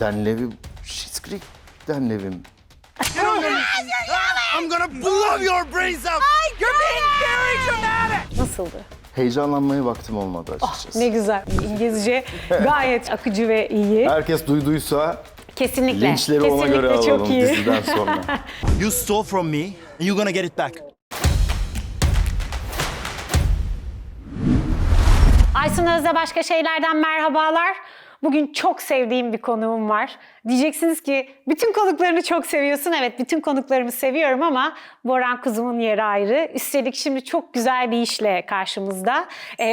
Dan Levy, Schitt's Creek Dan Levy'm. I'm gonna blow your brains out! You're being very dramatic! Nasıldı? Heyecanlanmaya vaktim olmadı açıkçası. Ne güzel. İngilizce gayet akıcı ve iyi. Herkes duyduysa Kesinlikle. linçleri ona göre Kesinlikle alalım çok iyi. diziden sonra. You stole from me, and you're gonna get it back. Aysun Öz'de Başka Şeylerden merhabalar. Bugün çok sevdiğim bir konuğum var. Diyeceksiniz ki bütün konuklarını çok seviyorsun. Evet, bütün konuklarımı seviyorum ama Boran Kuzum'un yeri ayrı. Üstelik şimdi çok güzel bir işle karşımızda.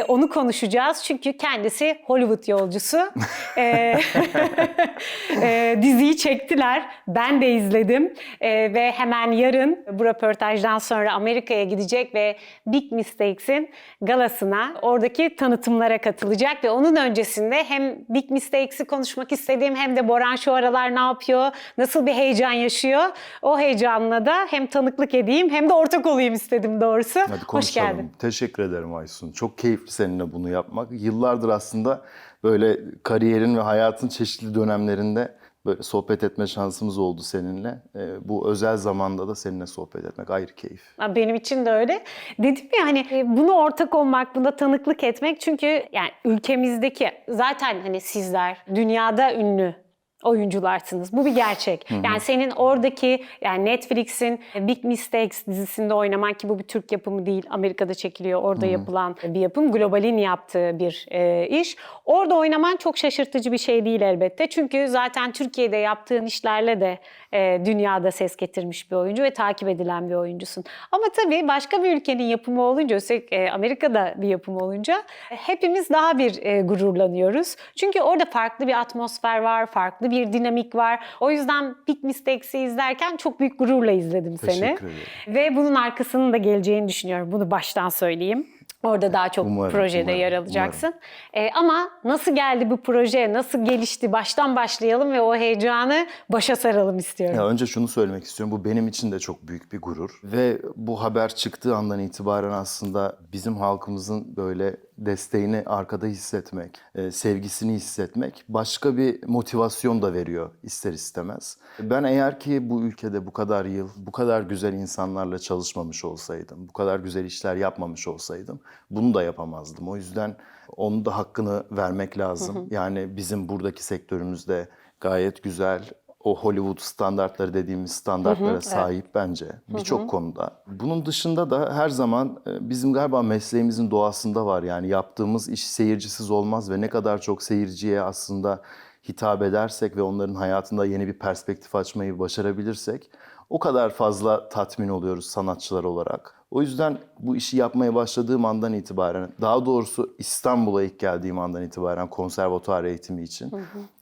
Onu konuşacağız çünkü kendisi Hollywood yolcusu. Diziyi çektiler. Ben de izledim. Ve hemen yarın bu röportajdan sonra Amerika'ya gidecek ve Big Mistakes'in galasına, oradaki tanıtımlara katılacak ve onun öncesinde hem Big Mistakes'i konuşmak istediğim hem de Boran şu aralar ne yapıyor, nasıl bir heyecan yaşıyor. O heyecanla da hem tanıklık edeyim hem de ortak olayım istedim doğrusu. Hadi konuşalım. Hoş geldin. Teşekkür ederim Aysun. Çok keyifli seninle bunu yapmak. Yıllardır aslında böyle kariyerin ve hayatın çeşitli dönemlerinde böyle sohbet etme şansımız oldu seninle. Bu özel zamanda da seninle sohbet etmek ayrı keyif. Benim için de öyle. Dedim ya hani bunu ortak olmak, buna tanıklık etmek çünkü yani ülkemizdeki zaten hani sizler dünyada ünlü oyuncularsınız. Bu bir gerçek. Yani senin oradaki yani Netflix'in Big Mistakes dizisinde oynaman ki bu bir Türk yapımı değil. Amerika'da çekiliyor. Orada yapılan bir yapım. Global'in yaptığı bir iş. Orada oynaman çok şaşırtıcı bir şey değil elbette. Çünkü zaten Türkiye'de yaptığın işlerle de dünyada ses getirmiş bir oyuncu ve takip edilen bir oyuncusun. Ama tabii başka bir ülkenin yapımı olunca, özellikle Amerika'da bir yapım olunca hepimiz daha bir gururlanıyoruz. Çünkü orada farklı bir atmosfer var, farklı bir dinamik var. O yüzden Big Mistakes'i izlerken çok büyük gururla izledim seni. Teşekkür ederim. Ve bunun arkasının da geleceğini düşünüyorum. Bunu baştan söyleyeyim. Orada daha çok projede yer alacaksın. Ama nasıl geldi bu proje, nasıl gelişti? Baştan başlayalım ve o heyecanı başa saralım istiyorum. Ya önce şunu söylemek istiyorum. Bu benim için de çok büyük bir gurur. Ve bu haber çıktığı andan itibaren aslında bizim halkımızın böyle desteğini arkada hissetmek, sevgisini hissetmek başka bir motivasyon da veriyor ister istemez. Ben eğer ki bu ülkede bu kadar yıl, bu kadar güzel insanlarla çalışmamış olsaydım, bu kadar güzel işler yapmamış olsaydım bunu da yapamazdım. O yüzden onun da hakkını vermek lazım. Yani bizim buradaki sektörümüzde gayet güzel, o Hollywood standartları dediğimiz standartlara sahip bence birçok konuda. Bunun dışında da her zaman bizim galiba mesleğimizin doğasında var. Yani yaptığımız iş seyircisiz olmaz ve ne kadar çok seyirciye aslında hitap edersek ve onların hayatında yeni bir perspektif açmayı başarabilirsek o kadar fazla tatmin oluyoruz sanatçılar olarak. O yüzden bu işi yapmaya başladığım andan itibaren, daha doğrusu İstanbul'a ilk geldiğim andan itibaren konservatuar eğitimi için,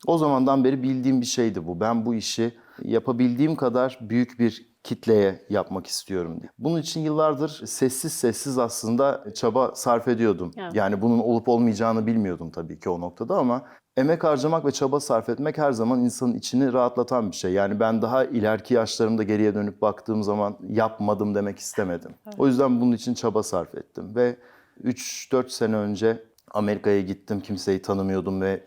o zamandan beri bildiğim bir şeydi bu. Ben bu işi yapabildiğim kadar büyük bir kitleye yapmak istiyorum diye. Bunun için yıllardır sessiz sessiz aslında çaba sarf ediyordum. Evet. Yani bunun olup olmayacağını bilmiyordum tabii ki o noktada ama emek harcamak ve çaba sarf etmek her zaman insanın içini rahatlatan bir şey. Yani ben daha ileriki yaşlarımda geriye dönüp baktığım zaman yapmadım demek istemedim. O yüzden bunun için çaba sarf ettim ve 3-4 sene önce Amerika'ya gittim. Kimseyi tanımıyordum ve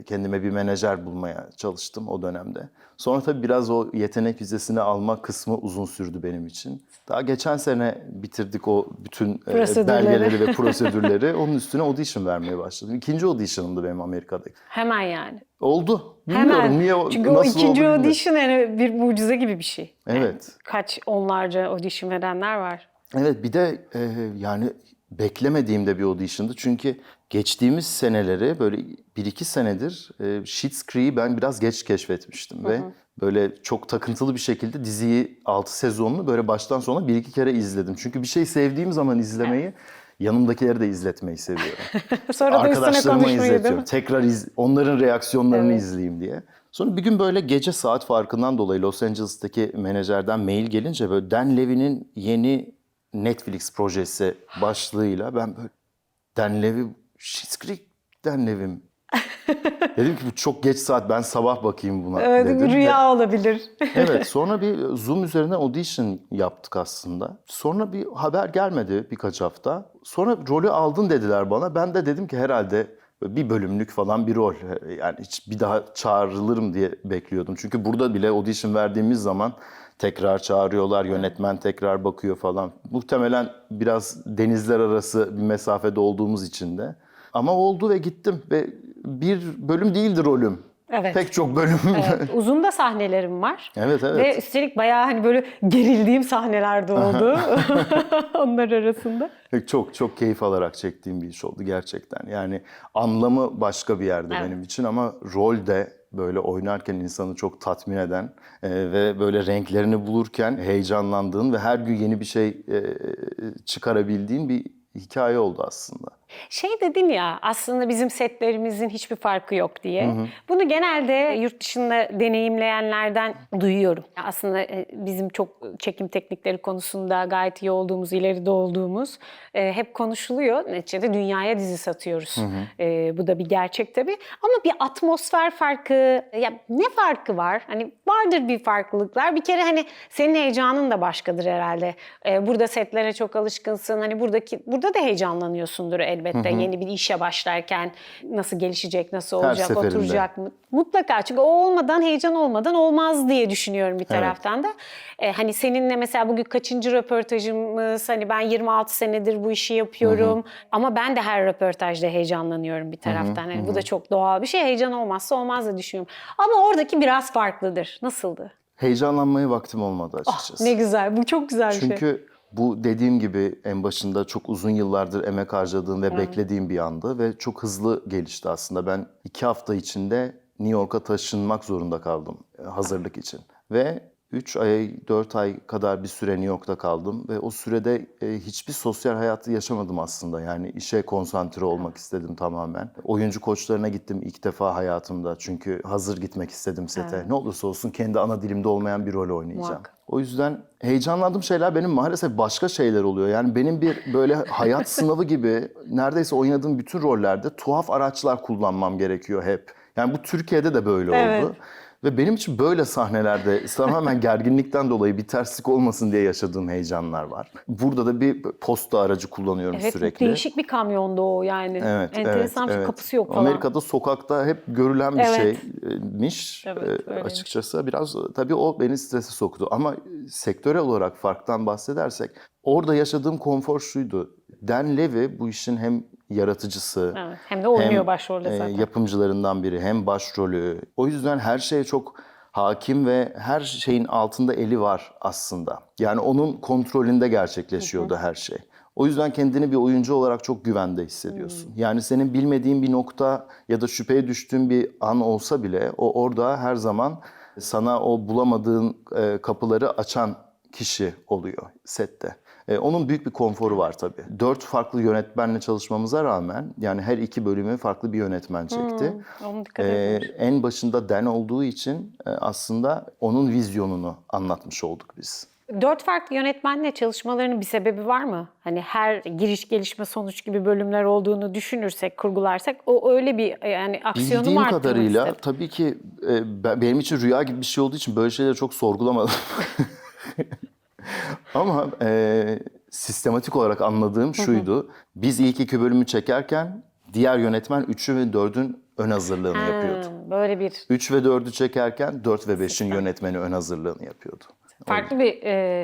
kendime bir menajer bulmaya çalıştım o dönemde. Sonra tabii biraz o yetenek vizesini alma kısmı uzun sürdü benim için. Daha geçen sene bitirdik o bütün belgeleri ve prosedürleri. Onun üstüne audition vermeye başladım. İkinci audition'ımdı benim Amerika'da. Hemen yani. Oldu. Bilmiyorum Hemen. niye, çünkü o nasıl ikinci oldu bilmiyorum. audition yani bir mucize gibi bir şey. Evet. Yani kaç onlarca audition verenler var. Evet bir de yani beklemediğim de bir audition'dı. Çünkü geçtiğimiz seneleri böyle 1-2 senedir Schitt's Creek'i ben biraz geç keşfetmiştim. Ve böyle çok takıntılı bir şekilde diziyi 6 sezonunu böyle baştan sona 1-2 kere izledim. Çünkü bir şey sevdiğim zaman izlemeyi yanımdakileri de izletmeyi seviyorum. Sonra da üstüne Arkadaşlarıma konuşmayı değil izletiyorum. mi? Tekrar onların reaksiyonlarını izleyeyim diye. Sonra bir gün böyle gece saat farkından dolayı Los Angeles'taki menajerden mail gelince böyle Dan Levy'nin yeni Netflix projesi başlığıyla ben böyle Dan Levy, Schitt's Creek Dan Levy'm. Dedim ki bu çok geç saat, ben sabah bakayım buna Evet, dedim. rüya olabilir. Evet, sonra bir Zoom üzerinden audition yaptık aslında. Sonra bir haber gelmedi birkaç hafta. Sonra rolü aldın dediler bana. Ben de dedim ki herhalde Bir bölümlük falan bir rol. Yani hiç bir daha çağrılırım diye bekliyordum. Çünkü burada bile audition verdiğimiz zaman tekrar çağırıyorlar, yönetmen tekrar bakıyor falan. Muhtemelen biraz denizler arası bir mesafede olduğumuz için de. Ama oldu ve gittim ve bir bölüm değildi rolüm. Evet. Pek çok bölüm. Evet, uzun da sahnelerim var. Evet, evet. Ve üstelik bayağı hani böyle gerildiğim sahneler de oldu onlar arasında. Çok çok keyif alarak çektiğim bir iş oldu gerçekten. Yani anlamı başka bir yerde Evet. benim için ama rol de böyle oynarken insanı çok tatmin eden ve böyle renklerini bulurken heyecanlandığın ve her gün yeni bir şey çıkarabildiğin bir hikaye oldu aslında. Şey dedin ya, aslında bizim setlerimizin hiçbir farkı yok diye. Bunu genelde yurt dışında deneyimleyenlerden duyuyorum. Aslında bizim çok çekim teknikleri konusunda gayet iyi olduğumuz, ileride olduğumuz hep konuşuluyor. Neticede dünyaya dizi satıyoruz. Bu da bir gerçek tabii. Ama bir atmosfer farkı, ya ne farkı var? Hani vardır bir farklılıklar. Bir kere hani senin heyecanın da başkadır herhalde. Burada setlere çok alışkınsın. Hani burada da heyecanlanıyorsundur elbette. Yeni bir işe başlarken nasıl gelişecek, nasıl Her olacak, seferinde. oturacak mı? Mutlaka. Çünkü o olmadan, heyecan olmadan olmaz diye düşünüyorum bir taraftan da. Hani seninle mesela bugün kaçıncı röportajımız? Hani ben 26 senedir bu işi yapıyorum. Ama ben de her röportajda heyecanlanıyorum bir taraftan. Hani bu da çok doğal bir şey. Heyecan olmazsa olmaz da düşünüyorum. Ama oradaki biraz farklıdır. Nasıldı? Heyecanlanmaya vaktim olmadı açıkçası. Ne güzel. Bu çok güzel bir şey. Çünkü bu dediğim gibi en başında çok uzun yıllardır emek harcadığım ve beklediğim bir andı ve çok hızlı gelişti aslında. Ben 2 hafta içinde New York'a taşınmak zorunda kaldım hazırlık için. Ve 3 ay, 4 ay kadar bir süre New York'ta kaldım ve o sürede hiçbir sosyal hayatı yaşamadım aslında. Yani işe konsantre olmak istedim tamamen. Oyuncu koçlarına gittim ilk defa hayatımda çünkü hazır gitmek istedim sete. Ne olursa olsun kendi ana dilimde olmayan bir rol oynayacağım. Muhakkak. O yüzden heyecanlandığım şeyler benim maalesef başka şeyler oluyor. Yani benim bir böyle hayat sınavı gibi neredeyse oynadığım bütün rollerde tuhaf araçlar kullanmam gerekiyor hep. Yani bu Türkiye'de de böyle Evet. oldu. Ve benim için böyle sahnelerde tamamen gerginlikten dolayı bir terslik olmasın diye yaşadığım heyecanlar var. Burada da bir posta aracı kullanıyorum Evet, sürekli. değişik bir kamyonda o yani. Evet, Enteresan bir evet. kapısı yok falan. Amerika'da sokakta hep görülen bir Evet. şeymiş. Evet, öyleymiş. Açıkçası biraz tabii o beni strese soktu. Ama sektörel olarak farktan bahsedersek orada yaşadığım konfor şuydu. Dan Levy bu işin hem yaratıcısı Evet, hem de oynuyor hem başrolde zaten. yapımcılarından biri hem başrolü. O yüzden her şeye çok hakim ve her şeyin altında eli var aslında. Yani onun kontrolünde gerçekleşiyordu her şey. O yüzden kendini bir oyuncu olarak çok güvende hissediyorsun. Yani senin bilmediğin bir nokta ya da şüpheye düştüğün bir an olsa bile o orada her zaman sana o bulamadığın kapıları açan kişi oluyor sette. Onun büyük bir konforu var tabii. 4 farklı yönetmenle çalışmamıza rağmen yani her 2 bölümü farklı bir yönetmen çekti. Onu dikkat etmemiş. En başında Dan olduğu için aslında onun vizyonunu anlatmış olduk biz. 4 farklı yönetmenle çalışmalarının bir sebebi var mı? Hani her giriş, gelişme, sonuç gibi bölümler olduğunu düşünürsek, kurgularsak o öyle bir yani aksiyonu Bildiğim mu arttırmak kadarıyla istedim? tabii ki benim için rüya gibi bir şey olduğu için böyle şeyleri çok sorgulamadım. Ama sistematik olarak anladığım şuydu. Biz ilk 2 bölümü çekerken diğer yönetmen 3'ü ve 4'ün ön hazırlığını yapıyordu. Böyle bir 3 ve 4'ü çekerken 4 ve 5'in yönetmeni ön hazırlığını yapıyordu. farklı bir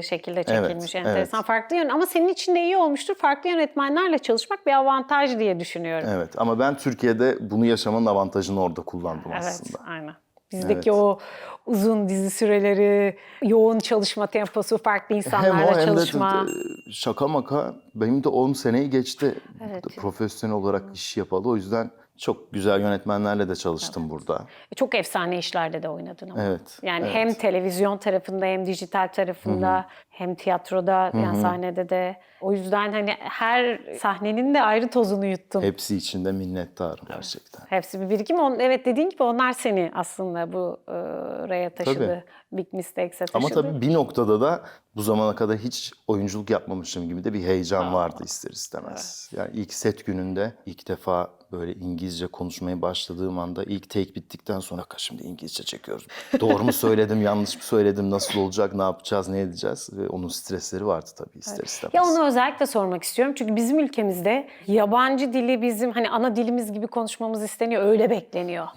şekilde çekilmiş, Evet, enteresan. evet. Farklı yön ama senin için de iyi olmuştur. Farklı yönetmenlerle çalışmak bir avantaj diye düşünüyorum. Evet ama ben Türkiye'de bunu yaşamanın avantajını orada kullandım Evet, aslında. aynen. Bizdeki Evet. o uzun dizi süreleri, yoğun çalışma temposu, farklı Hem insanlarla o hem çalışma. de şaka maka benim de 10 seneyi geçti Evet. profesyonel olarak iş yapalı. O yüzden çok güzel yönetmenlerle de çalıştım burada. Çok efsane işlerde de oynadın ama. Evet, Yani evet. hem televizyon tarafında hem dijital tarafında hem tiyatroda yani sahnede de. O yüzden hani her sahnenin de ayrı tozunu yuttum. Hepsi için de minnettarım gerçekten. Hepsi bir birikim. Evet, dediğin gibi onlar seni aslında buraya taşıdı. Big Mistakes'e Ama taşıdı. tabii bir noktada da bu zamana kadar hiç oyunculuk yapmamışım gibi de bir heyecan vardı ister istemez. Yani ilk set gününde ilk defa böyle İngilizce konuşmaya başladığım anda ilk take bittikten sonra şimdi İngilizce çekiyoruz. Doğru mu söyledim, yanlış mı söyledim, nasıl olacak, ne yapacağız, ne edeceğiz? Ve onun stresleri vardı tabii ister istemez. Ya onu özellikle sormak istiyorum. Çünkü bizim ülkemizde yabancı dili bizim hani ana dilimiz gibi konuşmamız isteniyor. Öyle bekleniyor.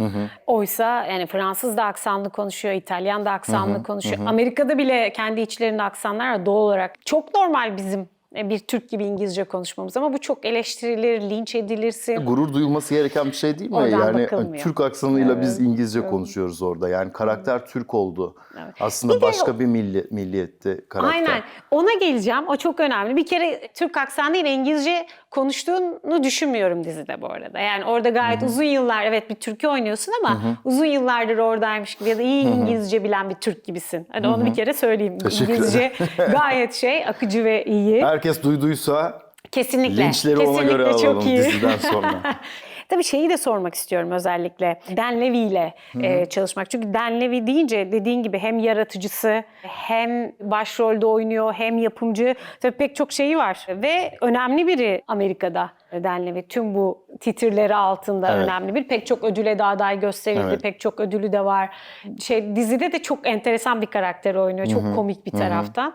Oysa yani Fransız da aksanlı konuşuyor, İtalyan da aksanlı konuşuyor. Amerika'da bile kendi içlerinde aksanlar var doğal olarak. Çok normal bizim bir Türk gibi İngilizce konuşmamız ama bu çok eleştirilir, linç edilirsin. Gurur duyulması gereken bir şey değil mi? Oradan Yani bakılmıyor. Türk aksanıyla biz İngilizce konuşuyoruz orada. Yani karakter Türk oldu. Aslında Bir de başka bir milliyetti karakter. Aynen. Ona geleceğim. O çok önemli. Bir kere Türk aksanıyla İngilizce konuştuğunu düşünmüyorum dizide bu arada. Yani orada gayet uzun yıllar evet bir Türkü oynuyorsun ama uzun yıllardır oradaymış gibi ya da iyi İngilizce bilen bir Türk gibisin. Hani onu bir kere söyleyeyim. İngilizce gayet akıcı ve iyi. Herkes duyduysa Kesinlikle. linçleri ona Kesinlikle göre çok alalım iyi. diziden sonra. Tabii şeyi de sormak istiyorum özellikle. Dan Levy ile çalışmak. Çünkü Dan Levy deyince dediğin gibi hem yaratıcısı hem başrolde oynuyor hem yapımcı. Tabii pek çok şeyi var. Ve önemli biri Amerika'da Dan Levy. Tüm bu titirleri altında önemli bir. Pek çok ödüle de aday gösterildi. Evet. Pek çok ödülü de var. Dizide de çok enteresan bir karakter oynuyor. Çok komik bir taraftan.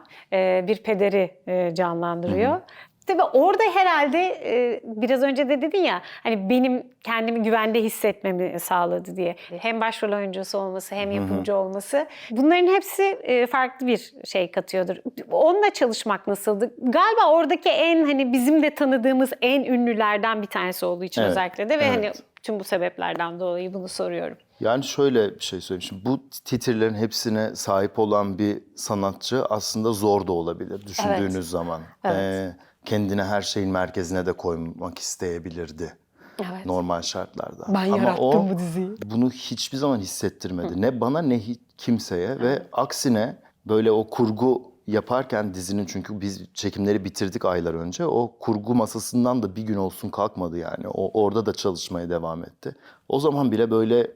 Bir pederi canlandırıyor. Tabii orada herhalde biraz önce de dedin ya hani benim kendimi güvende hissetmemi sağladı diye. Hem başrol oyuncusu olması hem yapımcı olması. Bunların hepsi farklı bir şey katıyordur. Onunla çalışmak nasıldı? Galiba oradaki en hani bizim de tanıdığımız en ünlülerden bir tanesi olduğu için özellikle de ve hani tüm bu sebeplerden dolayı bunu soruyorum. Yani şöyle bir şey söyleyeyim. Şimdi bu titirlerin hepsine sahip olan bir sanatçı aslında zor da olabilir düşündüğünüz zaman. Evet. Kendini her şeyin merkezine de koymak isteyebilirdi. Evet. Normal şartlarda. Ben Ama yarattım o bu diziyi. bunu hiçbir zaman hissettirmedi. Ne bana ne kimseye ve aksine böyle o kurgu yaparken dizinin çünkü biz çekimleri bitirdik aylar önce. O kurgu masasından da bir gün olsun kalkmadı yani. O orada da çalışmaya devam etti. O zaman bile böyle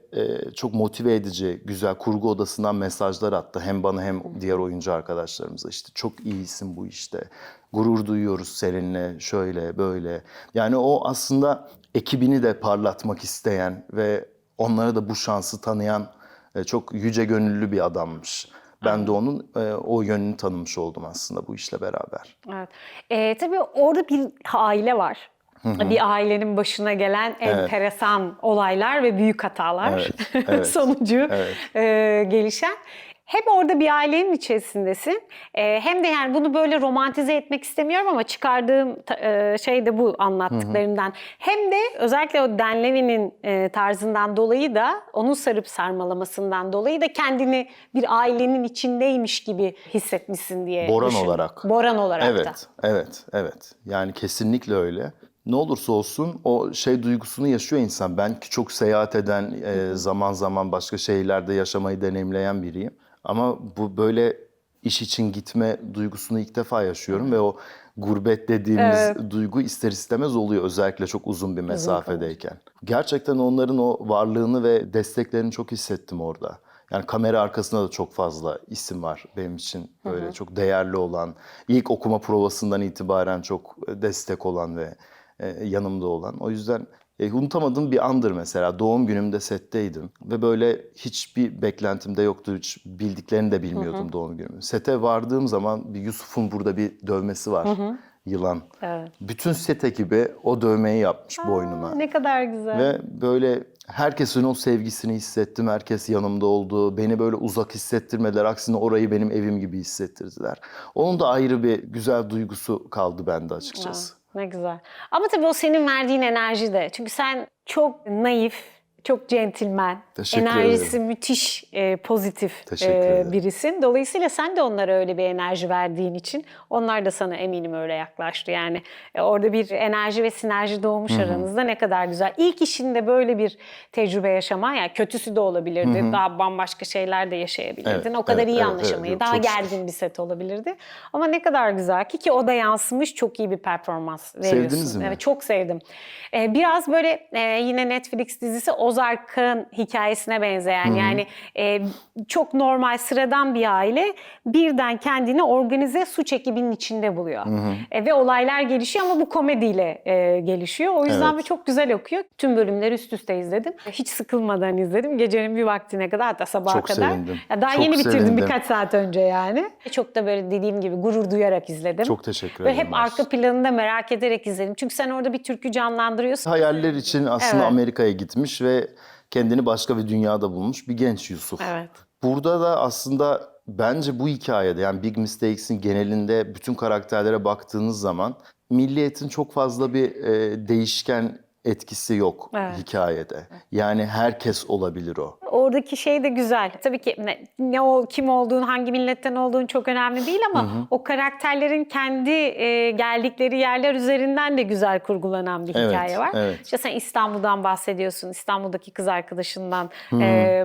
çok motive edici, güzel kurgu odasından mesajlar attı. Hem bana hem diğer oyuncu arkadaşlarımıza işte çok iyisin bu işte. Gurur duyuyoruz seninle şöyle böyle. Yani o aslında ekibini de parlatmak isteyen ve onlara da bu şansı tanıyan çok yüce gönüllü bir adammış. Ben de onun o yönünü tanımış oldum aslında bu işle beraber. Evet. Tabii orada bir aile var. Bir ailenin başına gelen enteresan olaylar ve büyük hatalar sonucu gelişen. Hem orada bir ailenin içerisindesin hem de yani bunu böyle romantize etmek istemiyorum ama çıkardığım şey de bu anlattıklarımdan. Hem de özellikle o Dan Levy'nin tarzından dolayı da onun sarıp sarmalamasından dolayı da kendini bir ailenin içindeymiş gibi hissetmişsin diye Boran düşündüm. olarak. Boran olarak da. Evet. Yani kesinlikle öyle. Ne olursa olsun o şey duygusunu yaşıyor insan. Ben ki çok seyahat eden, zaman zaman başka şehirlerde yaşamayı deneyimleyen biriyim. Ama bu böyle iş için gitme duygusunu ilk defa yaşıyorum ve o gurbet dediğimiz duygu ister istemez oluyor özellikle çok uzun bir mesafedeyken. Gerçekten onların o varlığını ve desteklerini çok hissettim orada. Yani kamera arkasında da çok fazla isim var benim için böyle çok değerli olan, ilk okuma provasından itibaren çok destek olan ve yanımda olan. O yüzden unutamadığım bir andır mesela. Doğum günümde setteydim ve böyle hiçbir beklentim de yoktu. Hiç bildiklerini de bilmiyordum doğum günümü. Sete vardığım zaman bir Yusuf'un burada bir dövmesi var. Yılan. Evet. Bütün set ekibi o dövmeyi yapmış boynuna. Ne kadar güzel. Ve böyle herkesin o sevgisini hissettim. Herkes yanımda oldu. Beni böyle uzak hissettirmediler. Aksine orayı benim evim gibi hissettirdiler. Onun da ayrı bir güzel duygusu kaldı bende açıkçası. Ne güzel. Ama tabii o senin verdiğin enerji de. Çünkü sen çok naif, çok centilmen, Teşekkür enerjisi ederim. müthiş pozitif Teşekkür ederim. birisin. Dolayısıyla sen de onlara öyle bir enerji verdiğin için onlar da sana eminim öyle yaklaştı. Yani orada bir enerji ve sinerji doğmuş aranızda ne kadar güzel. İlk işinde böyle bir tecrübe yaşaman, yani kötüsü de olabilirdi. Daha bambaşka şeyler de yaşayabilirdin. Evet, O kadar evet, iyi evet, anlaşamayı, evet. daha Çok şükür. gergin bir set olabilirdi. Ama ne kadar güzel ki o da yansımış, çok iyi bir performans veriyorsun. Sevdiniz mi? Evet, çok sevdim. Biraz böyle yine Netflix dizisi Ozark Ozark'ın hikayesine benzeyen yani çok normal sıradan bir aile birden kendini organize suç ekibinin içinde buluyor. Ve olaylar gelişiyor ama bu komediyle gelişiyor. O yüzden Evet. çok güzel okuyor. Tüm bölümleri üst üste izledim. Hiç sıkılmadan izledim. Gecenin bir vaktine kadar hatta sabaha Çok kadar. sevindim. Ya daha Çok yeni bitirdim sevindim. birkaç saat önce yani. Çok da böyle dediğim gibi gurur duyarak izledim. Çok teşekkür Ve ederim. hep arka planını da merak ederek izledim. Çünkü sen orada bir türkü canlandırıyorsun. Hayaller için aslında Evet. Amerika'ya gitmiş ve kendini başka bir dünyada bulmuş bir genç Yusuf. Evet. Burada da aslında bence bu hikayede yani Big Mistakes'in genelinde bütün karakterlere baktığınız zaman milliyetin çok fazla bir değişken etkisi yok Evet. hikayede. Yani herkes olabilir o. Oradaki şey de güzel. Tabii ki kim olduğun, hangi milletten olduğun çok önemli değil ama o karakterlerin kendi geldikleri yerler üzerinden de güzel kurgulanan bir Evet, hikaye var. evet. İşte sen İstanbul'dan bahsediyorsun, İstanbul'daki kız arkadaşından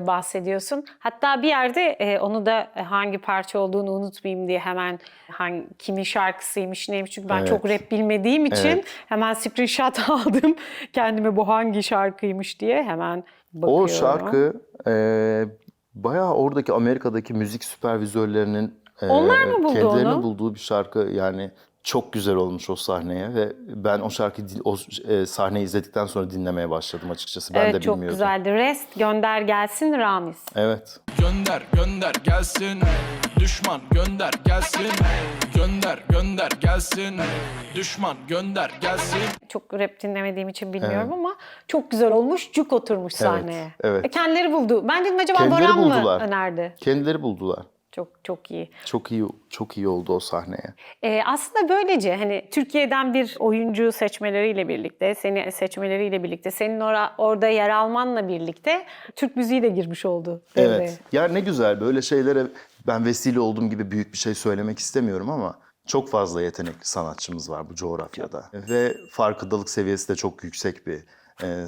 bahsediyorsun. Hatta bir yerde onu da hangi parça olduğunu unutmayayım diye hemen kimin şarkısıymış neymiş çünkü ben Evet. çok rap bilmediğim için Evet. hemen screenshot aldım kendime bu hangi şarkıymış diye hemen bakıyorum. O şarkı bayağı oradaki Amerika'daki müzik süpervizörlerinin Onlar mı buldu kendilerinin onu? bulduğu bir şarkı. Yani çok güzel olmuş o sahneye ve ben o şarkıyı sahneyi izledikten sonra dinlemeye başladım açıkçası. Ben de Evet çok bilmiyordum. güzeldi. Rest gönder gelsin Ramiz. Evet. Gönder gönder gelsin. Düşman gönder gelsin. Gönder gönder gelsin. Düşman gönder gelsin. Çok rap dinlemediğim için bilmiyorum ama çok güzel olmuş. Cuk oturmuş sahneye. evet. Kendileri buldu. Ben dedim acaba Kendileri Boran mı buldular. önerdi? Kendileri buldular. Çok iyi. Çok iyi oldu o sahneye. Aslında böylece hani Türkiye'den bir oyuncu seçmeleriyle birlikte, seni seçmeleriyle birlikte, senin orada yer almanla birlikte Türk müziği de girmiş oldu devreye. Evet. Ya ne güzel böyle şeylere ben vesile olduğum gibi büyük bir şey söylemek istemiyorum ama çok fazla yetenekli sanatçımız var bu coğrafyada. Ve farkındalık seviyesi de çok yüksek bir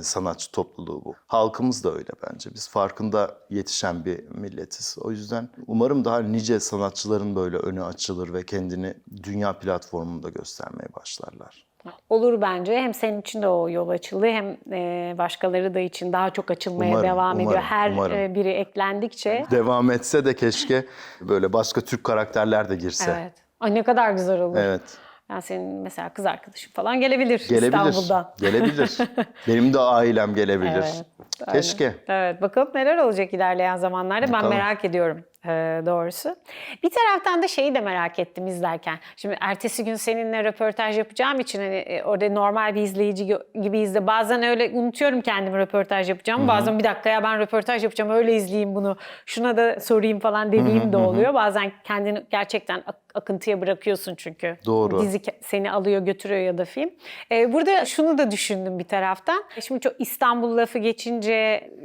sanatçı topluluğu bu. Halkımız da öyle bence. Biz farkında yetişen bir milletiz. O yüzden umarım daha nice sanatçıların böyle önü açılır ve kendini dünya platformunda göstermeye başlarlar. Olur bence. Hem senin için de o yol açıldı hem başkaları da için daha çok açılmaya Umarım, devam ediyor. umarım, Her umarım. biri eklendikçe. Devam etse de keşke böyle başka Türk karakterler de girse. Evet. Ay ne kadar güzel olur. Evet. Yani senin mesela kız arkadaşın falan gelebilir, Gelebilir. İstanbul'dan. Gelebilir. Benim de ailem gelebilir. Evet, Keşke. Evet, bakalım neler olacak ilerleyen zamanlarda. Ben Bakalım. merak ediyorum doğrusu. Bir taraftan da şeyi de merak ettim izlerken. Şimdi ertesi gün seninle röportaj yapacağım için hani orada normal bir izleyici gibi izle. Bazen öyle unutuyorum kendimi röportaj yapacağım. Bazen bir dakika ya ben röportaj yapacağım öyle izleyeyim bunu. Şuna da sorayım falan dediğim de oluyor. Bazen kendini gerçekten akıntıya bırakıyorsun çünkü. Doğru. Dizi seni alıyor götürüyor ya da film. Burada şunu da düşündüm bir taraftan. Şimdi çok İstanbul lafı geçince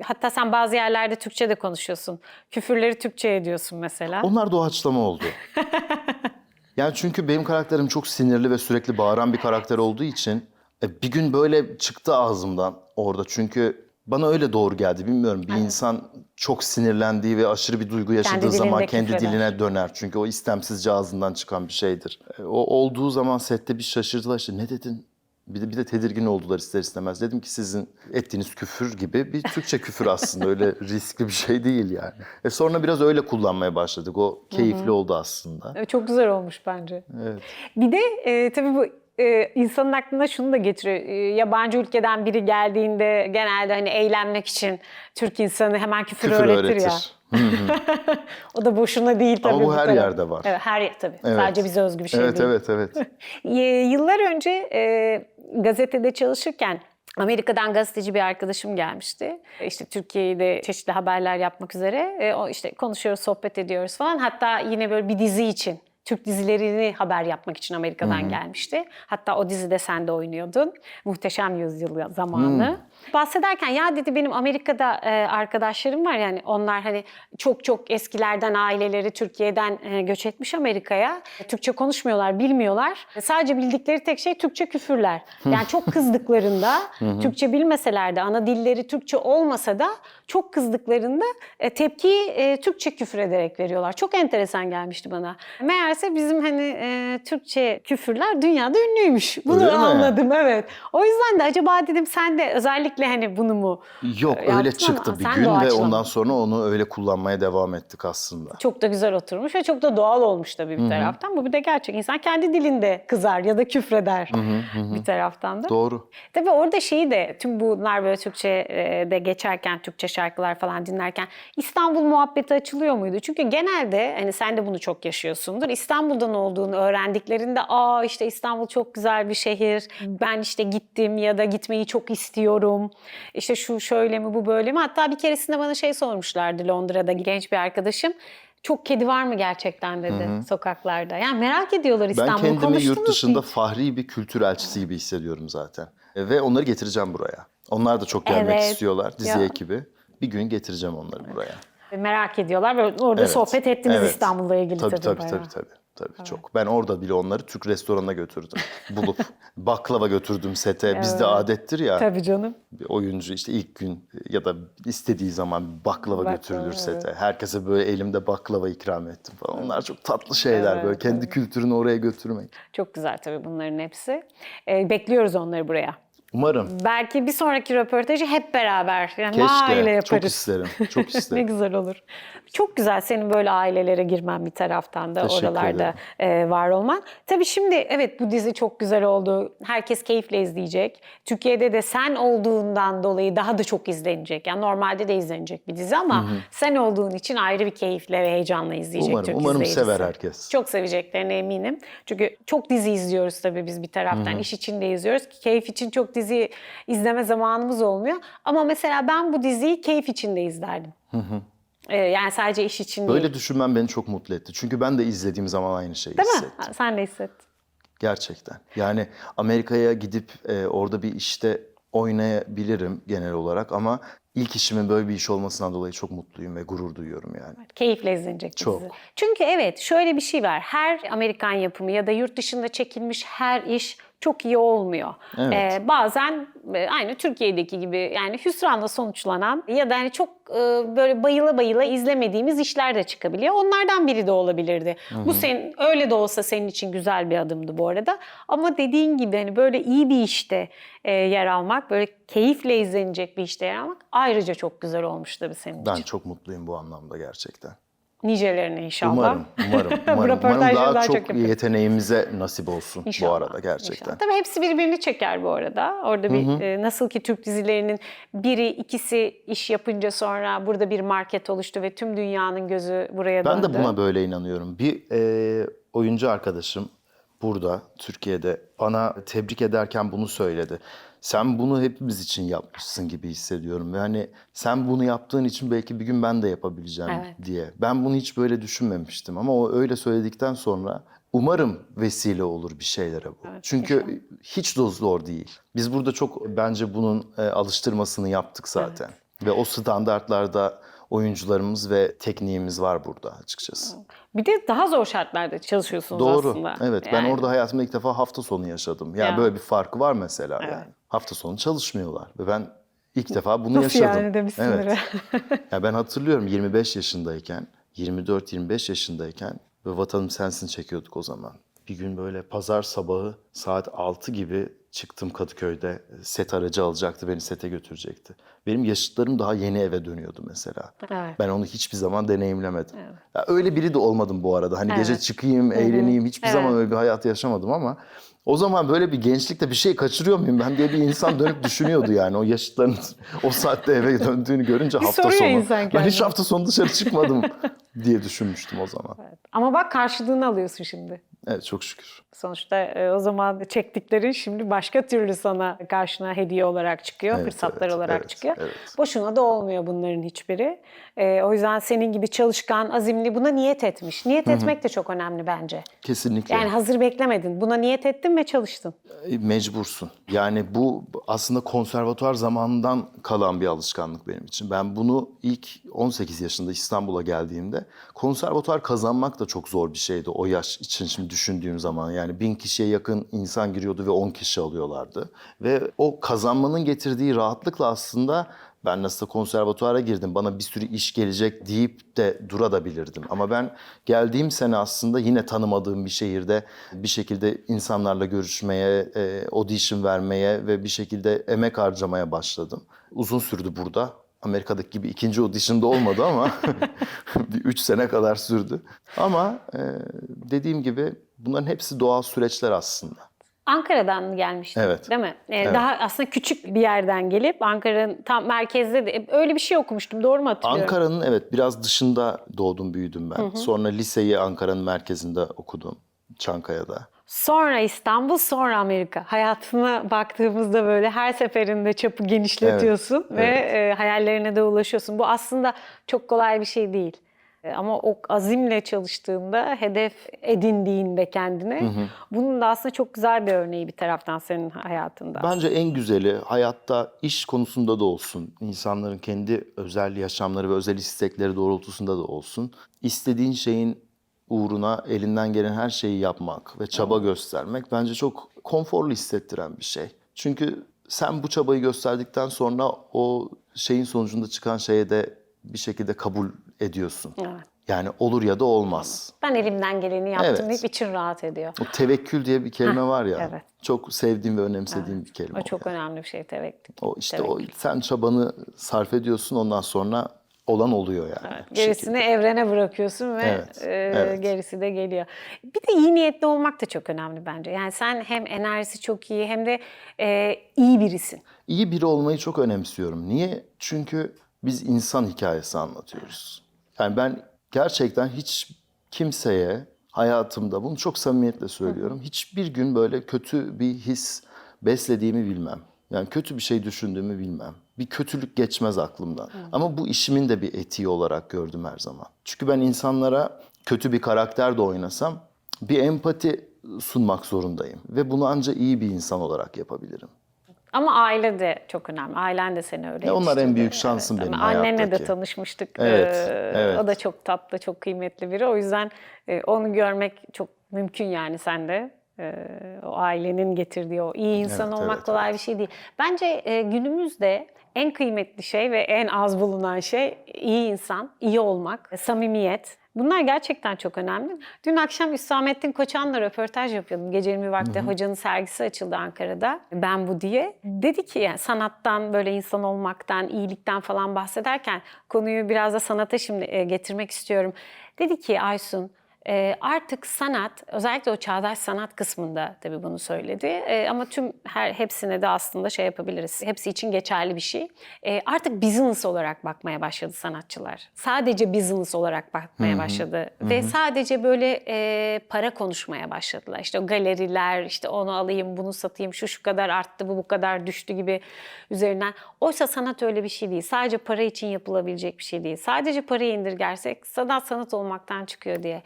hatta sen bazı yerlerde Türkçe de konuşuyorsun. Küfürleri Türkçe ediyorsun mesela. Onlar doğaçlama oldu. Yani çünkü benim karakterim çok sinirli ve sürekli bağıran bir karakter olduğu için bir gün böyle çıktı ağzımdan orada. Çünkü bana öyle doğru geldi. Bilmiyorum bir insan çok sinirlendiği ve aşırı bir duygu yaşadığı Kendi zaman dilinde kendi küfreder. diline döner. Çünkü o istemsizce ağzından çıkan bir şeydir. O olduğu zaman sette bir şaşırdılar işte ne dedin? Bir de tedirgin oldular ister istemez. Dedim ki sizin ettiğiniz küfür gibi bir Türkçe küfür aslında. Öyle riskli bir şey değil yani. Sonra biraz öyle kullanmaya başladık. O keyifli oldu aslında. Çok güzel olmuş bence. Evet. Bir de tabii bu insanın aklına şunu da getiriyor. Yabancı ülkeden biri geldiğinde genelde hani eğlenmek için Türk insanı hemen küfür öğretir ya. O da boşuna değil tabii. Ama bu her taraf. yerde var. Evet, her yer tabii. Evet. Sadece bize özgü bir şey Evet, değil. evet. Yıllar önce gazetede çalışırken Amerika'dan gazeteci bir arkadaşım gelmişti. İşte Türkiye'de çeşitli haberler yapmak üzere. İşte konuşuyoruz, sohbet ediyoruz falan. Hatta yine böyle bir dizi için, Türk dizilerini haber yapmak için Amerika'dan gelmişti. Hatta o dizide sen de oynuyordun. Muhteşem Yüzyıl zamanı. Bahsederken ya dedi benim Amerika'da arkadaşlarım var yani onlar hani çok eskilerden aileleri Türkiye'den göç etmiş Amerika'ya. Türkçe konuşmuyorlar, bilmiyorlar. Sadece bildikleri tek şey Türkçe küfürler. Yani çok kızdıklarında, Türkçe bilmeseler de ana dilleri Türkçe olmasa da çok kızdıklarında tepkiyi Türkçe küfür ederek veriyorlar. Çok enteresan gelmişti bana. Meğer meğerse bizim hani Türkçe küfürler dünyada ünlüymüş. Bunu Öyle mi? anladım, evet. O yüzden de acaba dedim sen de özellikle hani bunu mu Yok öyle yaptın çıktı ama bir sen gün ve doğaçlama. ondan sonra onu öyle kullanmaya devam ettik aslında. Çok da güzel oturmuş ve çok da doğal olmuş tabii bir taraftan. Bu bir de gerçek. İnsan kendi dilinde kızar ya da küfreder bir taraftan da. Doğru. Tabii orada şeyi de tüm bunlar böyle Türkçe'de geçerken, Türkçe şarkılar falan dinlerken İstanbul muhabbeti açılıyor muydu? Çünkü genelde hani sen de bunu çok yaşıyorsundur. İstanbul'dan olduğunu öğrendiklerinde işte İstanbul çok güzel bir şehir. Ben işte gittim ya da gitmeyi çok istiyorum. İşte şu şöyle mi bu böyle mi? Hatta bir keresinde bana şey sormuşlardı Londra'da genç bir arkadaşım. Çok kedi var mı gerçekten dedi sokaklarda. Yani merak ediyorlar Ben İstanbul'u. kendimi Konuştunuz yurt mu dışında hiç? fahri bir kültür elçisi gibi hissediyorum zaten. Ve onları getireceğim buraya. Onlar da çok gelmek Evet. istiyorlar, dizi Ya. ekibi. Bir gün getireceğim onları buraya. Merak ediyorlar ve orada Evet, sohbet ettiniz evet. İstanbul'la ilgili Tabii tabii bayağı. tabii çok. Ben orada bile onları Türk restoranına götürdüm. Bulup baklava götürdüm sete. Bizde adettir ya. Tabii canım. Bir oyuncu işte ilk gün ya da istediği zaman baklava Baklava, götürülür evet. sete. Herkese böyle elimde baklava ikram ettim falan. Onlar çok tatlı şeyler Evet, böyle kendi kültürünü oraya götürmek. Çok güzel tabii bunların hepsi. Bekliyoruz onları buraya. Umarım. Belki bir sonraki röportajı hep beraber yani aile Keşke. yaparız. Çok isterim. Çok Ne isterim. güzel olur. Çok güzel senin böyle ailelere girmen bir taraftan da Teşekkür oralarda var olman. Tabii şimdi evet bu dizi çok güzel oldu. Herkes keyifle izleyecek. Türkiye'de de sen olduğundan dolayı daha da çok izlenecek. Yani normalde de izlenecek bir dizi ama sen olduğun için ayrı bir keyifle ve heyecanla izleyecek Türk Umarım izleyicisi. sever herkes. Çok seveceklerine eminim. Çünkü çok dizi izliyoruz tabii biz bir taraftan. İş için de izliyoruz. Keyif için çok dizi izleme zamanımız olmuyor. Ama mesela ben bu diziyi keyif için de izlerdim. Yani sadece iş için Böyle değil. düşünmem beni çok mutlu etti. Çünkü ben de izlediğim zaman aynı şeyi Değil mi? hissettim. Ha, sen de hissettin. Gerçekten. Yani Amerika'ya gidip orada bir işte oynayabilirim genel olarak ama ilk işimin böyle bir iş olmasından dolayı çok mutluyum ve gurur duyuyorum yani. Keyifle izlenecek bir Çok. dizi. Çünkü evet şöyle bir şey var. Her Amerikan yapımı ya da yurt dışında çekilmiş her iş çok iyi olmuyor. Evet. Bazen aynı Türkiye'deki gibi yani hüsranla sonuçlanan ya da hani çok böyle bayıla bayıla izlemediğimiz işler de çıkabiliyor. Onlardan biri de olabilirdi. Bu senin öyle de olsa senin için güzel bir adımdı bu arada. Ama dediğin gibi hani böyle iyi bir işte yer almak, böyle keyifle izlenecek bir işte yer almak ayrıca çok güzel olmuş tabii senin Ben için. çok mutluyum bu anlamda gerçekten. Nicelerine inşallah. Umarım. Bu Umarım röportajları daha çok yapıyoruz. yeteneğimize nasip olsun İnşallah, bu arada gerçekten. İnşallah. Tabii hepsi birbirini çeker bu arada. Orada bir nasıl ki Türk dizilerinin biri ikisi iş yapınca sonra burada bir market oluştu ve tüm dünyanın gözü buraya Ben döndü. de buna böyle inanıyorum. Bir oyuncu arkadaşım burada Türkiye'de bana tebrik ederken bunu söyledi. Sen bunu hepimiz için yapmışsın gibi hissediyorum. Ve hani sen bunu yaptığın için belki bir gün ben de yapabileceğim Evet. diye. Ben bunu hiç böyle düşünmemiştim ama o öyle söyledikten sonra umarım vesile olur bir şeylere bu. Evet, Çünkü inşallah. hiç de zor değil. Biz burada çok bence bunun alıştırmasını yaptık zaten. Ve o standartlarda oyuncularımız ve tekniğimiz var burada açıkçası. Bir de daha zor şartlarda çalışıyorsunuz Doğru. aslında. Evet. Ben Yani orada hayatımda ilk defa hafta sonu yaşadım. Yani Ya. böyle bir farkı var mesela Evet. yani. Hafta sonu çalışmıyorlar ve ben ilk defa bunu Nasıl yaşadım. yani demişsin Evet. Ya ben hatırlıyorum 25 yaşındayken, 24-25 yaşındayken ve Vatanım Sensin çekiyorduk o zaman. Bir gün böyle pazar sabahı saat 6 gibi çıktım Kadıköy'de. Set aracı alacaktı, beni sete götürecekti. Benim yaşıtlarım daha yeni eve dönüyordu mesela. Evet. Ben onu hiçbir zaman deneyimlemedim. Ya öyle biri de olmadım bu arada. Hani gece Evet. çıkayım, eğleneyim hiçbir Evet. zaman öyle bir hayat yaşamadım ama o zaman böyle bir gençlikte bir şey kaçırıyor muyum ben diye bir insan dönüp düşünüyordu yani. O yaşıtların o saatte eve döndüğünü görünce hafta soruyor sonu. insan Ben hiç kendine. hafta sonu dışarı çıkmadım diye düşünmüştüm o zaman. ama bak karşılığını alıyorsun şimdi. Evet çok şükür. Sonuçta o zaman çektiklerin şimdi başka türlü sana karşına hediye olarak çıkıyor, Evet, fırsatlar evet, olarak evet, çıkıyor. evet. Boşuna da olmuyor bunların hiçbiri. O yüzden senin gibi çalışkan, azimli buna niyet etmiş. Niyet etmek de çok önemli bence. Kesinlikle. Yani hazır beklemedin. Buna niyet ettin ve çalıştın. Mecbursun. Yani bu aslında konservatuvar zamanından kalan bir alışkanlık benim için. Ben bunu ilk 18 yaşında İstanbul'a geldiğimde konservatuvar kazanmak da çok zor bir şeydi o yaş için şimdi düşündüğüm zaman. Yani 1000 kişiye yakın insan giriyordu ve 10 kişi alıyorlardı. Ve o kazanmanın getirdiği rahatlıkla aslında Ben nasıl konservatuara girdim, bana bir sürü iş gelecek deyip de durabilirdim. Ama ben geldiğim sene aslında yine tanımadığım bir şehirde bir şekilde insanlarla görüşmeye, audition vermeye ve bir şekilde emek harcamaya başladım. Uzun sürdü burada. Amerika'daki gibi ikinci audition'da olmadı ama bir 3 sene kadar sürdü. Ama dediğim gibi bunların hepsi doğal süreçler aslında. Ankara'dan mı gelmiştin? Evet. Değil mi? Evet. Daha aslında küçük bir yerden gelip Ankara'nın tam merkezde de öyle bir şey okumuştum. Doğru mu hatırlıyorum? Ankara'nın evet biraz dışında doğdum büyüdüm ben. Sonra liseyi Ankara'nın merkezinde okudum. Çankaya'da. Sonra İstanbul, sonra Amerika. Hayatına baktığımızda böyle her seferinde çapı genişletiyorsun Evet, ve hayallerine de ulaşıyorsun. Bu aslında çok kolay bir şey değil. Ama o azimle çalıştığında, hedef edindiğinde kendine, bunun da aslında çok güzel bir örneği bir taraftan senin hayatında. Bence en güzeli hayatta iş konusunda da olsun, insanların kendi özel yaşamları ve özel istekleri doğrultusunda da olsun. İstediğin şeyin uğruna elinden gelen her şeyi yapmak ve çaba göstermek bence çok konforlu hissettiren bir şey. Çünkü sen bu çabayı gösterdikten sonra o şeyin sonucunda çıkan şeye de bir şekilde kabul ediyorsun. Evet. Yani olur ya da olmaz. Ben elimden geleni yaptım Evet. deyip için rahat ediyor. O tevekkül diye bir kelime var ya. evet. Çok sevdiğim ve önemsediğim bir kelime. O çok önemli bir şey tevekkül. O işte o sen çabanı sarf ediyorsun, ondan sonra olan oluyor yani. Evet, bir gerisini şekilde. evrene bırakıyorsun ve Evet, evet. gerisi de geliyor. Bir de iyi niyetli olmak da çok önemli bence. Yani sen hem enerjisi çok iyi hem de iyi birisin. İyi biri olmayı çok önemsiyorum. Niye? Çünkü biz insan hikayesi anlatıyoruz. Yani ben gerçekten hiç kimseye hayatımda, bunu çok samimiyetle söylüyorum, hiçbir gün böyle kötü bir his beslediğimi bilmem. Yani kötü bir şey düşündüğümü bilmem. Bir kötülük geçmez aklımdan. Ama bu işimin de bir etiği olarak gördüm her zaman. Çünkü ben insanlara kötü bir karakter de oynasam bir empati sunmak zorundayım. Ve bunu ancak iyi bir insan olarak yapabilirim. Ama aile de çok önemli. Ailen de seni öyle Onlar en yetiştirdi. büyük şansım benim Annenle de hayattaki. tanışmıştık. Evet, evet. O da çok tatlı, çok kıymetli biri. O yüzden onu görmek çok mümkün yani sende. O ailenin getirdiği o iyi insan Evet, olmak evet, kolay bir şey değil. Bence günümüzde en kıymetli şey ve en az bulunan şey iyi insan, iyi olmak, samimiyet. Bunlar gerçekten çok önemli. Dün akşam Hüsamettin Koçan'la röportaj yapıyordum. Gecenin bir vakti hocanın sergisi açıldı Ankara'da. Ben bu diye. Dedi ki yani sanattan, böyle insan olmaktan, iyilikten falan bahsederken konuyu biraz da sanata şimdi getirmek istiyorum. Dedi ki Aysun, artık sanat, özellikle o çağdaş sanat kısmında tabii bunu söyledi. Ama hepsine de aslında şey yapabiliriz. Hepsi için geçerli bir şey. Artık business olarak bakmaya başladı sanatçılar. Sadece business olarak bakmaya başladı. Ve sadece böyle para konuşmaya başladılar. İşte o galeriler, işte onu alayım, bunu satayım, şu kadar arttı, bu kadar düştü gibi üzerinden. Oysa sanat öyle bir şey değil. Sadece para için yapılabilecek bir şey değil. Sadece parayı indirgersek sanat olmaktan çıkıyor diye.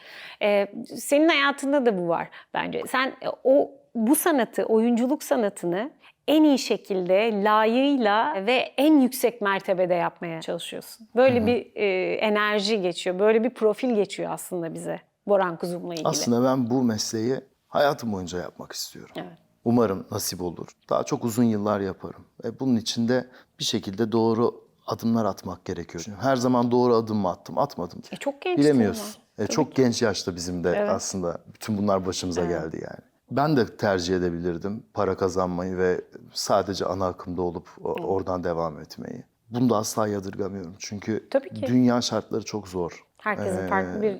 Senin hayatında da bu var bence. Sen bu sanatı, oyunculuk sanatını en iyi şekilde, layığıyla ve en yüksek mertebede yapmaya çalışıyorsun. Böyle bir enerji geçiyor, böyle bir profil geçiyor aslında bize Boran Kuzum'la ilgili. Aslında ben bu mesleği hayatım boyunca yapmak istiyorum. Evet. Umarım nasip olur. Daha çok uzun yıllar yaparım. Bunun için de bir şekilde doğru adımlar atmak gerekiyor. Her zaman doğru adım mı attım? Atmadım ki. Çok gençsin Bilemiyorsun. ama. Çok genç yaşta bizim de Evet. aslında bütün bunlar başımıza geldi yani. Ben de tercih edebilirdim para kazanmayı ve sadece ana akımda olup oradan devam etmeyi. Bunu da asla yadırgamıyorum. Çünkü Tabii ki. dünya şartları çok zor. Herkesin farklı bir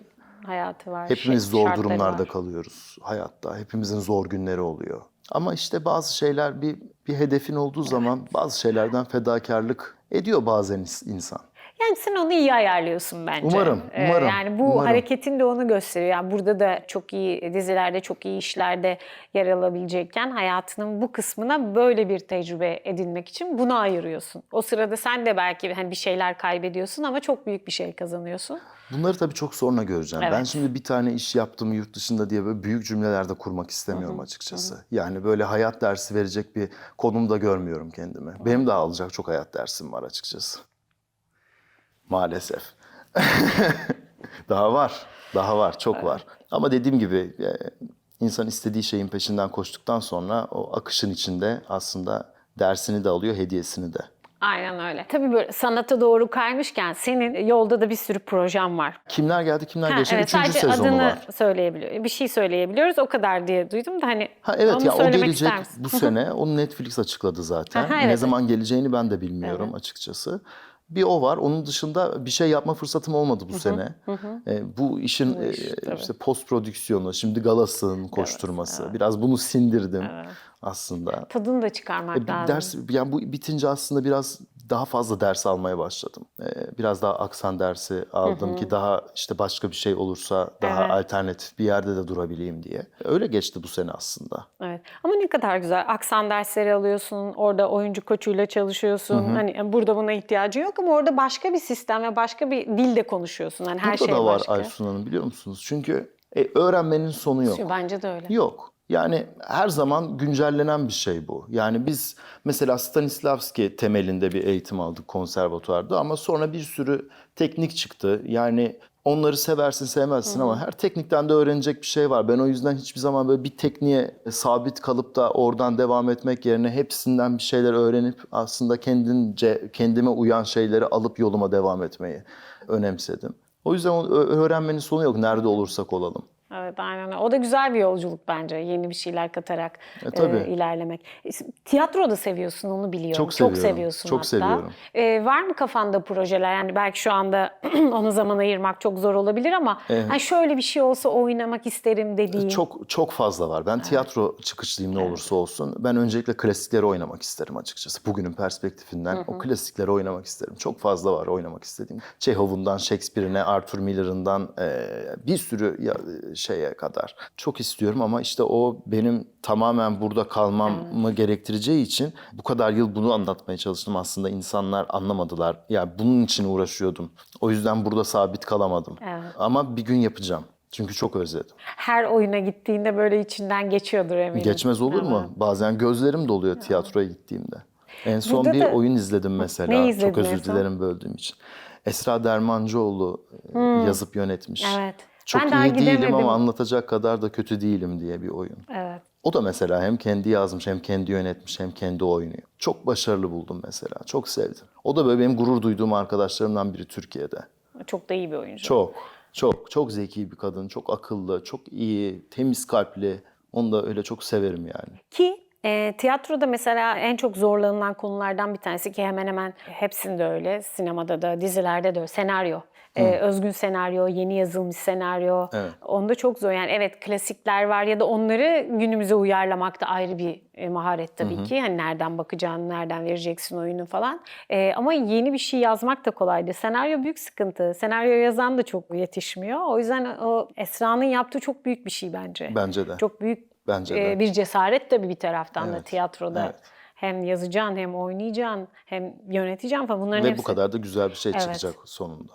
hayatı var. Hepimiz zor şartları durumlarda var. kalıyoruz hayatta. Hepimizin zor günleri oluyor. Ama işte bazı şeyler bir hedefin olduğu zaman bazı şeylerden fedakarlık ediyor bazen insan. Yani sen onu iyi ayarlıyorsun bence. Umarım. Yani bu umarım. hareketin de onu gösteriyor. Yani burada da çok iyi dizilerde, çok iyi işlerde yer alabilecekken hayatının bu kısmına böyle bir tecrübe edinmek için bunu ayırıyorsun. O sırada sen de belki bir şeyler kaybediyorsun ama çok büyük bir şey kazanıyorsun. Bunları tabii çok sonra göreceğim. Evet. Ben şimdi bir tane iş yaptım yurt dışında diye böyle büyük cümlelerde kurmak istemiyorum açıkçası. Yani böyle hayat dersi verecek bir konumda görmüyorum kendimi. Benim de alacak çok hayat dersim var açıkçası. Maalesef. Daha var, çok var. Ama dediğim gibi insan istediği şeyin peşinden koştuktan sonra o akışın içinde aslında dersini de alıyor, hediyesini de. Aynen öyle. Tabii böyle sanata doğru kaymışken senin yolda da bir sürü projem var. Kimler geldi kimler Ha, geçti evet, 3. sadece sezonu adını var. söyleyebiliyor. Bir şey söyleyebiliyoruz o kadar diye duydum da hani Ha evet onu ya o söylemek gelecek ister misin? bu sene. Onu Netflix açıkladı zaten. Aha, Ne evet. zaman geleceğini ben de bilmiyorum açıkçası. Bir o var. Onun dışında bir şey yapma fırsatım olmadı bu sene. Bu işin Bu iş, tabii. işte post prodüksiyonu, şimdi galasının koşturması. Biraz bunu sindirdim aslında. Tadını da çıkarmak Bir lazım. ders yani bu bitince aslında biraz daha fazla ders almaya başladım. Biraz daha aksan dersi aldım ki daha işte başka bir şey olursa daha Evet. alternatif bir yerde de durabileyim diye. Öyle geçti bu sene aslında. Evet. Ama ne kadar güzel. Aksan dersleri alıyorsun. Orada oyuncu koçuyla çalışıyorsun. Hani burada buna ihtiyacın yok ama orada başka bir sistem ve başka bir dilde konuşuyorsun. Hani her Burada şey da var başka. Aysun Hanım biliyor musunuz? Çünkü öğrenmenin sonu yok. Bence de öyle. Yok. Yani her zaman güncellenen bir şey bu. Yani biz mesela Stanislavski temelinde bir eğitim aldık konservatuvarda ama sonra bir sürü teknik çıktı. Yani onları seversin sevmezsin ama her teknikten de öğrenecek bir şey var. Ben o yüzden hiçbir zaman böyle bir tekniğe sabit kalıp da oradan devam etmek yerine hepsinden bir şeyler öğrenip aslında kendime uyan şeyleri alıp yoluma devam etmeyi önemsedim. O yüzden öğrenmenin sonu yok nerede olursak olalım. Evet, aynen öyle. O da güzel bir yolculuk bence. Yeni bir şeyler katarak Tabii. ilerlemek. Tiyatro da seviyorsun, onu biliyorum. Çok seviyorum. seviyorsun Çok hatta. seviyorum. Var mı kafanda projeler? Yani belki şu anda ona zaman ayırmak çok zor olabilir ama hani şöyle bir şey olsa oynamak isterim dediğin. Çok fazla var. Ben tiyatro çıkışlıyım ne olursa olsun. Ben öncelikle klasikleri oynamak isterim açıkçası. Bugünün perspektifinden o klasikleri oynamak isterim. Çok fazla var oynamak istediğim. Çehov'undan Shakespeare'ine, Arthur Miller'ından bir sürü şeye kadar. Çok istiyorum ama işte o benim tamamen burada kalmamı gerektireceği için bu kadar yıl bunu anlatmaya çalıştım. Aslında insanlar anlamadılar. Ya bunun için uğraşıyordum. O yüzden burada sabit kalamadım. Evet. Ama bir gün yapacağım. Çünkü çok özledim. Her oyuna gittiğinde böyle içinden geçiyordur eminim. Geçmez olur mu? Bazen gözlerim doluyor tiyatroya gittiğimde. En son Burada bir da- oyun izledim mesela. Ne izledin Çok en özür son? dilerim böldüğüm için. Esra Dermancıoğlu yazıp yönetmiş. Evet. Çok Ben daha iyi değilim gidemedim. ama anlatacak kadar da kötü değilim diye bir oyun. Evet. O da mesela hem kendi yazmış hem kendi yönetmiş hem kendi oynuyor. Çok başarılı buldum mesela. Çok sevdim. O da böyle benim gurur duyduğum arkadaşlarımdan biri Türkiye'de. Çok da iyi bir oyuncu. Çok zeki bir kadın, çok akıllı, çok iyi, temiz kalpli. Onu da öyle çok severim yani. Ki tiyatroda mesela en çok zorlanılan konulardan bir tanesi ki hemen hemen hepsinde öyle. Sinemada da, dizilerde de öyle. Senaryo. Özgün senaryo, yeni yazılmış senaryo. Evet. Onda çok zor. Yani evet klasikler var ya da onları günümüze uyarlamak da ayrı bir maharet tabii ki. Hani nereden bakacağını, nereden vereceksin oyunu falan. Ama yeni bir şey yazmak da kolaydı. Senaryo büyük sıkıntı. Senaryo yazan da çok yetişmiyor. O yüzden o Esra'nın yaptığı çok büyük bir şey bence. Bence de. Çok büyük Bence de. bir cesaret tabii bir taraftan da Evet, tiyatroda. evet. Hem yazacaksın, hem oynayacaksın, hem yöneteceksin falan bunların Ve hepsi. bu kadar da güzel bir şey Evet. çıkacak sonunda.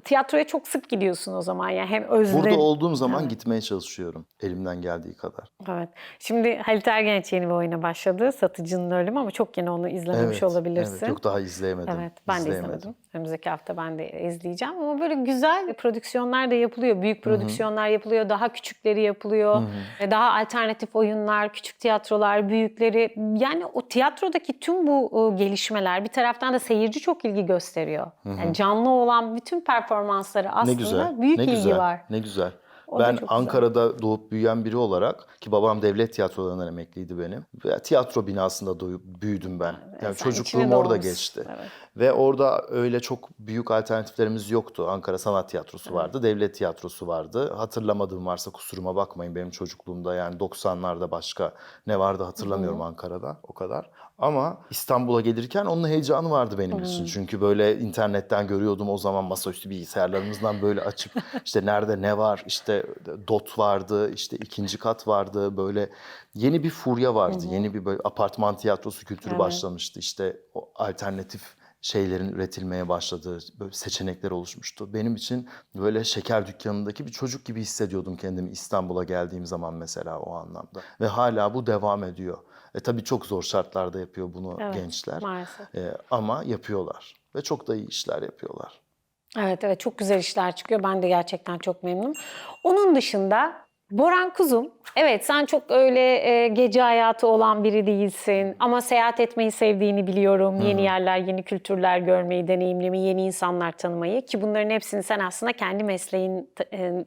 Tiyatroya çok sık gidiyorsun o zaman yani hem özlem. Burada olduğum zaman gitmeye çalışıyorum elimden geldiği kadar. Evet. Şimdi Halit Ergenç yeni bir oyuna başladı. Satıcının Ölümü ama çok yeni onu izlememiş olabilirsin. Evet, yok daha izleyemedim. Evet, ben de izlemedim. Önümüzdeki hafta ben de izleyeceğim. Ama böyle güzel prodüksiyonlar da yapılıyor. Büyük prodüksiyonlar yapılıyor. Daha küçükleri yapılıyor. Daha alternatif oyunlar, küçük tiyatrolar, büyükleri. Yani o tiyatrodaki tüm bu gelişmeler bir taraftan da seyirci çok ilgi gösteriyor. Yani canlı olan bütün performansları aslında Ne güzel. büyük ne ilgi güzel, var. Ne güzel. O da Ben çok güzel. Ankara'da doğup büyüyen biri olarak ki babam devlet tiyatrolarından emekliydi benim. Ve tiyatro binasında büyüdüm ben. Yani sen çocukluğum içine orada doğmuşsun. geçti. Evet. Ve orada öyle çok büyük alternatiflerimiz yoktu. Ankara Sanat Tiyatrosu vardı, devlet tiyatrosu vardı. Hatırlamadığım varsa kusuruma bakmayın benim çocukluğumda yani 90'larda başka ne vardı hatırlamıyorum Ankara'da o kadar. Ama İstanbul'a gelirken onun heyecanı vardı benim için. Çünkü böyle internetten görüyordum o zaman masaüstü bilgisayarlarımızdan böyle açıp işte nerede ne var işte dot vardı işte ikinci kat vardı böyle yeni bir furya vardı. Yeni bir böyle apartman tiyatrosu kültürü başlamıştı işte o alternatif şeylerin üretilmeye başladığı böyle seçenekler oluşmuştu. Benim için böyle şeker dükkanındaki bir çocuk gibi hissediyordum kendimi İstanbul'a geldiğim zaman mesela o anlamda. Ve hala bu devam ediyor. Tabii çok zor şartlarda yapıyor bunu gençler. Maalesef. Ama yapıyorlar ve çok da iyi işler yapıyorlar. Evet çok güzel işler çıkıyor. Ben de gerçekten çok memnunum. Onun dışında Boran kuzum, evet sen çok öyle gece hayatı olan biri değilsin ama seyahat etmeyi sevdiğini biliyorum. Yeni yerler, yeni kültürler görmeyi, deneyimlemeyi, yeni insanlar tanımayı ki bunların hepsini sen aslında kendi mesleğin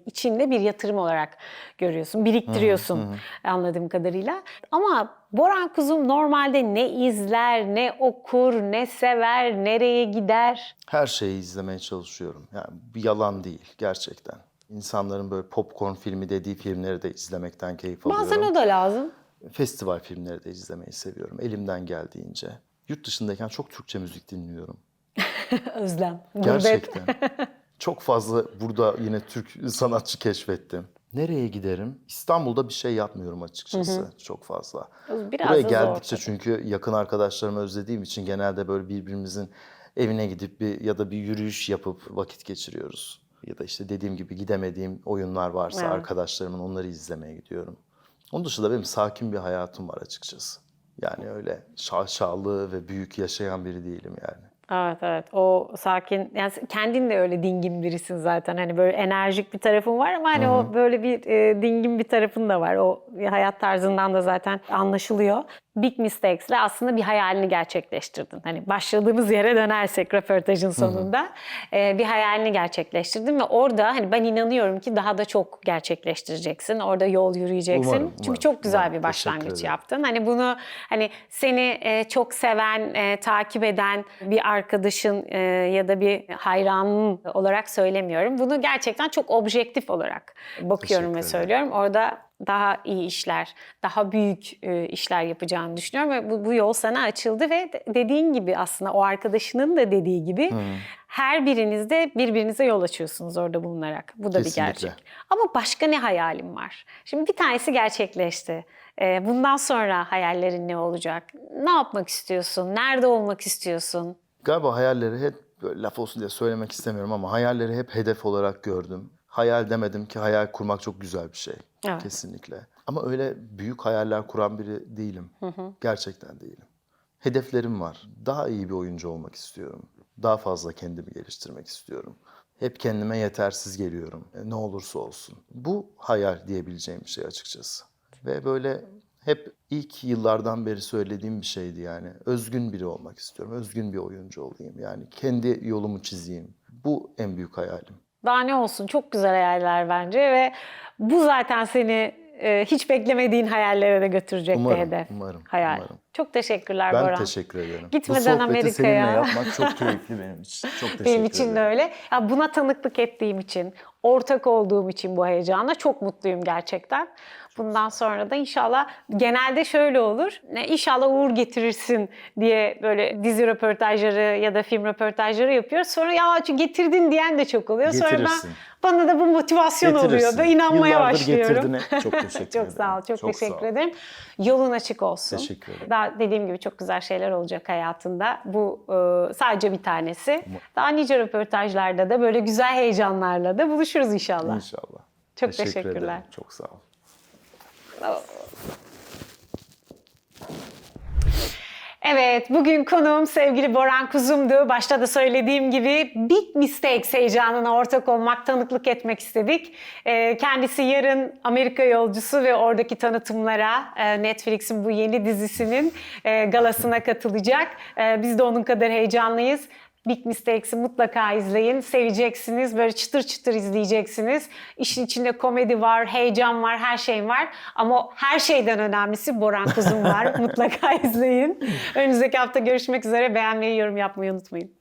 içinde bir yatırım olarak görüyorsun, biriktiriyorsun anladığım kadarıyla. Ama Boran kuzum normalde ne izler, ne okur, ne sever, nereye gider? Her şeyi izlemeye çalışıyorum. Yani bir yalan değil gerçekten. İnsanların böyle popcorn filmi dediği filmleri de izlemekten keyif alıyorum. Bazen o da lazım. Festival filmleri de izlemeyi seviyorum elimden geldiğince. Yurt dışındayken çok Türkçe müzik dinliyorum. Özlem, gurbet. Gerçekten. Çok fazla burada yine Türk sanatçı keşfettim. Nereye giderim? İstanbul'da bir şey yapmıyorum açıkçası çok fazla. Biraz Buraya da zor geldikçe tabii. çünkü yakın arkadaşlarımı özlediğim için genelde böyle birbirimizin evine gidip ya da bir yürüyüş yapıp vakit geçiriyoruz. Ya da işte dediğim gibi gidemediğim oyunlar varsa Evet. arkadaşlarımın onları izlemeye gidiyorum. Onun dışında benim sakin bir hayatım var açıkçası. Yani öyle şaşalı ve büyük yaşayan biri değilim yani. Evet evet, o sakin, yani kendin de öyle dingin birisin zaten, hani böyle enerjik bir tarafın var ama hani o böyle bir dingin bir tarafın da var, o hayat tarzından da zaten anlaşılıyor. Big Mistakes'le aslında bir hayalini gerçekleştirdin. Hani başladığımız yere dönersek röportajın sonunda bir hayalini gerçekleştirdin ve orada hani ben inanıyorum ki daha da çok gerçekleştireceksin. Orada yol yürüyeceksin. Umarım, Çünkü umarım, çok güzel umarım. bir Teşekkür başlangıç ederim. yaptın. Hani bunu hani seni çok seven, takip eden bir arkadaşın ya da bir hayranın olarak söylemiyorum. Bunu gerçekten çok objektif olarak bakıyorum ve Teşekkür ederim. söylüyorum. Orada daha iyi işler, daha büyük işler yapacağını düşünüyorum ve bu yol sana açıldı ve dediğin gibi aslında o arkadaşının da dediği gibi her biriniz de birbirinize yol açıyorsunuz orada bulunarak. Bu da bir Kesinlikle. gerçek. Ama başka ne hayalim var? Şimdi bir tanesi gerçekleşti. Bundan sonra hayallerin ne olacak? Ne yapmak istiyorsun? Nerede olmak istiyorsun? Galiba hayalleri hep böyle laf olsun diye söylemek istemiyorum ama hayalleri hep hedef olarak gördüm. Hayal demedim ki hayal kurmak çok güzel bir şey. Evet. Kesinlikle. Ama öyle büyük hayaller kuran biri değilim. Gerçekten değilim. Hedeflerim var. Daha iyi bir oyuncu olmak istiyorum. Daha fazla kendimi geliştirmek istiyorum. Hep kendime yetersiz geliyorum. Ne olursa olsun. Bu hayal diyebileceğim bir şey açıkçası. Ve böyle hep ilk yıllardan beri söylediğim bir şeydi yani. Özgün biri olmak istiyorum. Özgün bir oyuncu olayım. Yani kendi yolumu çizeyim. Bu en büyük hayalim. Daha ne olsun, çok güzel hayaller bence ve bu zaten seni hiç beklemediğin hayallere de götürecek bir hedef. Umarım. Hayal. Çok teşekkürler Ben Boran. teşekkür ederim. Gitmeden Bu sohbeti Amerika'ya. seninle yapmak çok keyifli benim için. Çok teşekkür Benim için de ederim. öyle. Ya buna tanıklık ettiğim için, ortak olduğum için bu heyecana çok mutluyum gerçekten. Bundan sonra da inşallah genelde şöyle olur. İnşallah uğur getirirsin diye böyle dizi röportajları ya da film röportajları yapıyoruz. Sonra ya getirdin diyen de çok oluyor. Sonra Getirirsin. bana da bu motivasyon oluyor. Getirirsin. Ben inanmaya Yıllardır başlıyorum. getirdin hep. Çok teşekkür ederim. Çok sağ ol, çok sağ teşekkür ol. ederim. Yolun açık olsun. Teşekkür ederim. Daha dediğim gibi çok güzel şeyler olacak hayatında. Bu sadece bir tanesi. Daha nice röportajlarda da böyle güzel heyecanlarla da buluşuruz inşallah. İnşallah. Çok Teşekkür teşekkürler. ederim. Çok sağ ol. Evet, bugün konuğum sevgili Boran Kuzum'du. Başta da söylediğim gibi Big Mistakes heyecanına ortak olmak, tanıklık etmek istedik. Kendisi yarın Amerika yolcusu ve oradaki tanıtımlara Netflix'in bu yeni dizisinin galasına katılacak. Biz de onun kadar heyecanlıyız. Big Mistakes'i mutlaka izleyin. Seveceksiniz. Böyle çıtır çıtır izleyeceksiniz. İşin içinde komedi var, heyecan var, her şey var. Ama her şeyden önemlisi Boran Kuzum var. Mutlaka izleyin. Önümüzdeki hafta görüşmek üzere. Beğenmeyi, yorum yapmayı unutmayın.